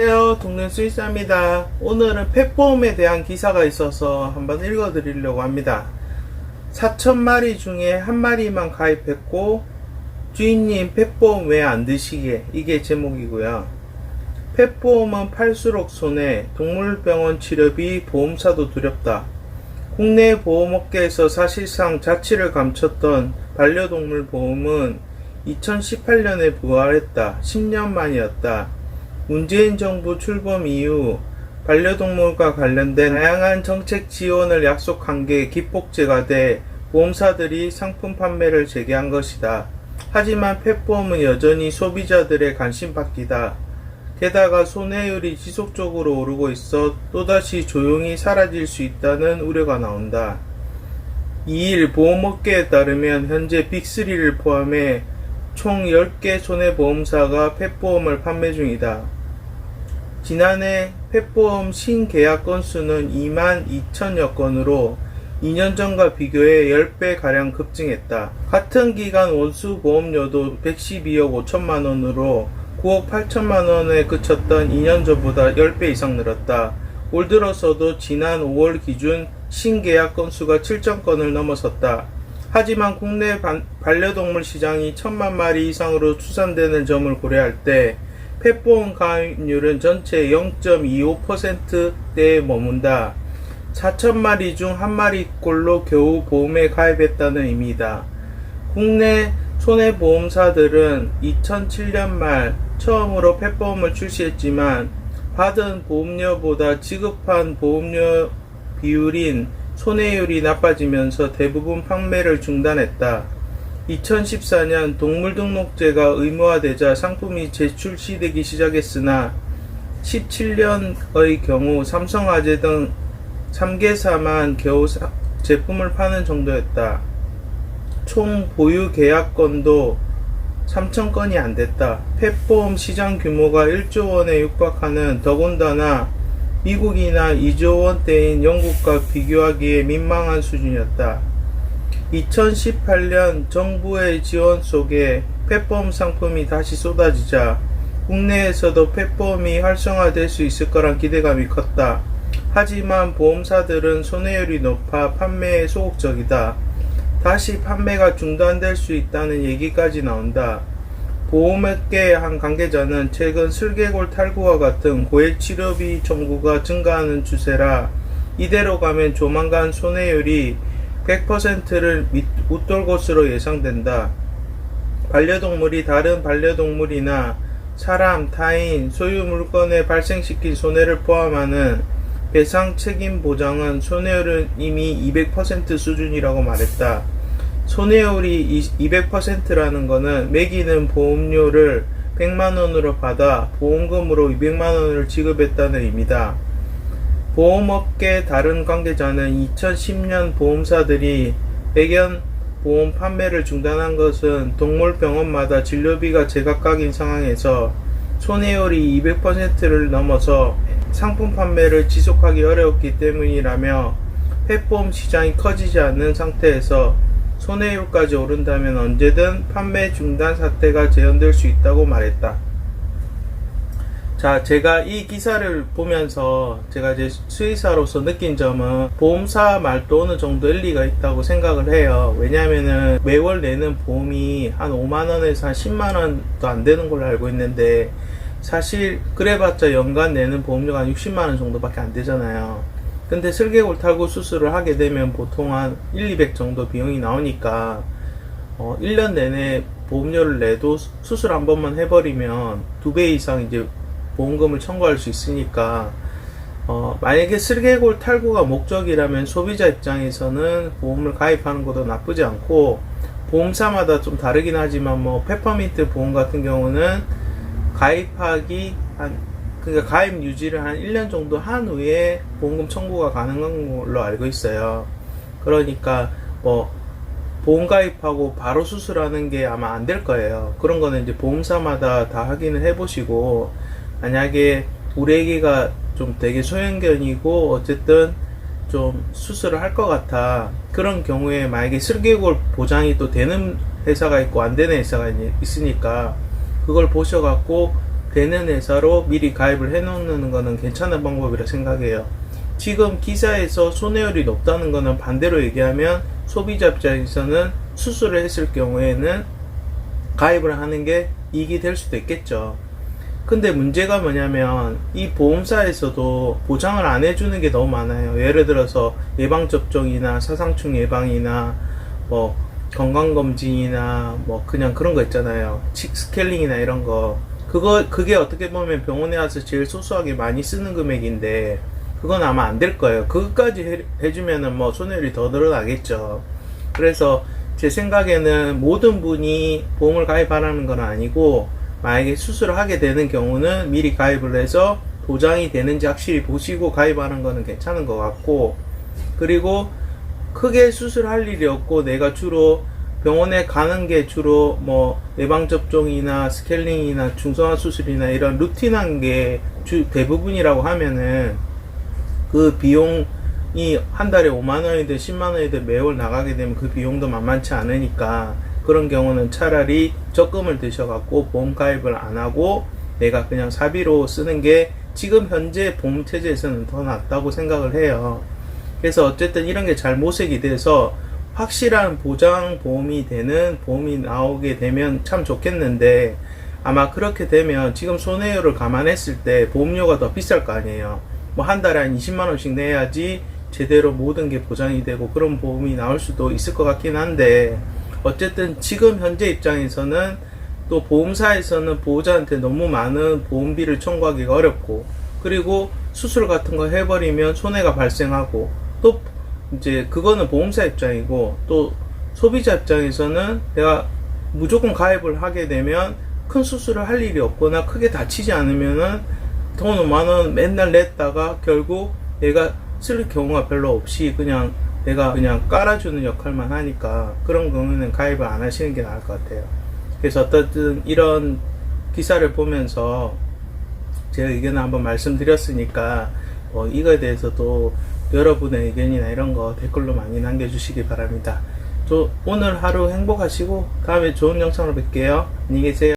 안녕하세요. 동네 수의사입니다. 오늘은 펫보험에 대한 기사가 있어서 한번 읽어드리려고 합니다. 4,000마리 중에 1마리만 가입했고 주인님 펫보험 왜 안 드시게, 이게 제목이고요. 펫보험은 팔수록 손해, 동물병원 치료비, 보험사도 두렵다. 국내 보험업계에서 사실상 자취를 감췄던 반려동물 보험은 2018년에 부활했다. 10년 만이었다. 문재인 정부 출범 이후 반려동물과 관련된 다양한 정책 지원을 약속한 게 기폭제가 돼 보험사들이 상품 판매를 재개한 것이다. 하지만 펫보험은 여전히 소비자들의 관심 받기다. 게다가 손해율이 지속적으로 오르고 있어 또다시 조용히 사라질 수 있다는 우려가 나온다. 2일 보험업계에 따르면 현재 빅3를 포함해 총 10개 손해보험사가 펫보험을 판매 중이다. 지난해 펫보험 신계약 건수는 2만 2천여 건으로 2년 전과 비교해 10배가량 급증했다. 같은 기간 원수 보험료도 112억 5천만 원으로 9억 8천만 원에 그쳤던 2년 전보다 10배 이상 늘었다. 올 들어서도 지난 5월 기준 신계약 건수가 7천 건을 넘어섰다. 하지만 국내 반려동물 시장이 1,000만 마리 이상으로 추산되는 점을 고려할 때 펫보험 가입률은 전체 0.25%대에 머문다. 4,000마리 중 1마리꼴로 겨우 보험에 가입했다는 의미다. 국내 손해보험사들은 2007년 말 처음으로 펫보험을 출시했지만 받은 보험료보다 지급한 보험료 비율인 손해율이 나빠지면서 대부분 판매를 중단했다. 2014년 동물등록제가 의무화되자 상품이 재출시되기 시작했으나 17년의 경우 삼성화재 등 3개사만 겨우 제품을 파는 정도였다. 총 보유 계약건도 3,000건이 안됐다. 펫보험 시장 규모가 1조 원에 육박하는, 더군다나 미국이나 2조 원대인 영국과 비교하기에 민망한 수준이었다. 2018년 정부의 지원 속에 펫보험 상품이 다시 쏟아지자 국내에서도 펫보험이 활성화될 수 있을 거란 기대감이 컸다. 하지만 보험사들은 손해율이 높아 판매에 소극적이다. 다시 판매가 중단될 수 있다는 얘기까지 나온다. 보험업계의 한 관계자는 최근 슬개골 탈구와 같은 고액 치료비 청구가 증가하는 추세라 이대로 가면 조만간 손해율이 100%를 웃돌 것으로 예상된다. 반려동물이 다른 반려동물이나 사람, 타인, 소유 물건에 발생시킨 손해를 포함하는 배상 책임 보장은 손해율은 이미 200% 수준이라고 말했다. 손해율이 200%라는 것은 매기는 보험료를 100만원으로 받아 보험금으로 200만원을 지급했다는 의미다. 보험업계 다른 관계자는 2010년 보험사들이 백연 보험 판매를 중단한 것은 동물병원마다 진료비가 제각각인 상황에서 손해율이 200%를 넘어서 상품 판매를 지속하기 어려웠기 때문이라며 펫보험 시장이 커지지 않는 상태에서 손해율까지 오른다면 언제든 판매 중단 사태가 재현될 수 있다고 말했다. 자, 제가 이 기사를 보면서 제가 이제 수의사로서 느낀 점은 보험사 말도 어느 정도 일리가 있다고 생각을 해요. 왜냐면은 매월 내는 보험이 한 5만원에서 한 10만원도 안 되는 걸로 알고 있는데 사실 그래봤자 연간 내는 보험료가 한 60만원 정도밖에 안 되잖아요. 근데 슬개골 탈구 수술을 하게 되면 보통 한 1, 200 정도 비용이 나오니까 1년 내내 보험료를 내도 수술 한 번만 해버리면 2배 이상 이제 보험금을 청구할 수 있으니까 만약에 슬개골 탈구가 목적이라면 소비자 입장에서는 보험을 가입하는 것도 나쁘지 않고, 보험사마다 좀 다르긴 하지만 뭐 페퍼민트 보험 같은 경우는 가입하기 그러니까 가입 유지를 한 1년 정도 한 후에 보험금 청구가 가능한 걸로 알고 있어요. 그러니까 뭐 보험 가입하고 바로 수술하는 게 아마 안 될 거예요. 그런 거는 이제 보험사마다 다 확인을 해보시고, 만약에 우리 애기가 좀 되게 소형견이고 어쨌든 좀 수술을 할 것 같아, 그런 경우에 만약에 슬개골 보장이 또 되는 회사가 있고 안 되는 회사가 있으니까 그걸 보셔갖고 되는 회사로 미리 가입을 해 놓는 거는 괜찮은 방법이라 생각해요. 지금 기사에서 손해율이 높다는 거는 반대로 얘기하면 소비자 입장에서는 수술을 했을 경우에는 가입을 하는 게 이익이 될 수도 있겠죠. 근데 문제가 뭐냐면 이 보험사에서도 보장을 안 해주는 게 너무 많아요. 예를 들어서 예방접종이나 사상충 예방이나 뭐 건강검진이나 뭐 그냥 그런 거 있잖아요. 치 스케일링이나 이런 거. 그게 어떻게 보면 병원에 와서 제일 소소하게 많이 쓰는 금액인데 그건 아마 안 될 거예요. 그것까지 해주면은 뭐 손해율이 더 늘어나겠죠. 그래서 제 생각에는 모든 분이 보험을 가입하라는 건 아니고 만약에 수술을 하게 되는 경우는 미리 가입을 해서 보장이 되는지 확실히 보시고 가입하는 거는 괜찮은 것 같고, 그리고 크게 수술할 일이 없고 내가 주로 병원에 가는 게 주로 뭐 예방접종이나 스케일링이나 중성화 수술이나 이런 루틴한 게 대부분이라고 하면은 그 비용이 한 달에 5만원이든 10만원이든 매월 나가게 되면 그 비용도 만만치 않으니까 그런 경우는 차라리 적금을 드셔갖고 보험 가입을 안 하고 내가 그냥 사비로 쓰는 게 지금 현재 보험 체제에서는 더 낫다고 생각을 해요. 그래서 어쨌든 이런 게 잘 모색이 돼서 확실한 보장 보험이 되는 보험이 나오게 되면 참 좋겠는데, 아마 그렇게 되면 지금 손해율을 감안했을 때 보험료가 더 비쌀 거 아니에요. 뭐 한 달에 한 20만원씩 내야지 제대로 모든 게 보장이 되고 그런 보험이 나올 수도 있을 것 같긴 한데, 어쨌든 지금 현재 입장에서는 또 보험사에서는 보호자한테 너무 많은 보험비를 청구하기가 어렵고, 그리고 수술 같은 거 해버리면 손해가 발생하고, 또 이제 그거는 보험사 입장이고, 또 소비자 입장에서는 내가 무조건 가입을 하게 되면 큰 수술을 할 일이 없거나 크게 다치지 않으면은 돈 5만원 맨날 냈다가 결국 내가 쓸 경우가 별로 없이 그냥 내가 그냥 깔아주는 역할만 하니까 그런 경우는 가입을 안 하시는 게 나을 것 같아요. 그래서 어떻든 이런 기사를 보면서 제 의견을 한번 말씀드렸으니까 이거에 대해서도 여러분의 의견이나 이런 거 댓글로 많이 남겨주시기 바랍니다. 또 오늘 하루 행복하시고 다음에 좋은 영상으로 뵐게요. 안녕히 계세요.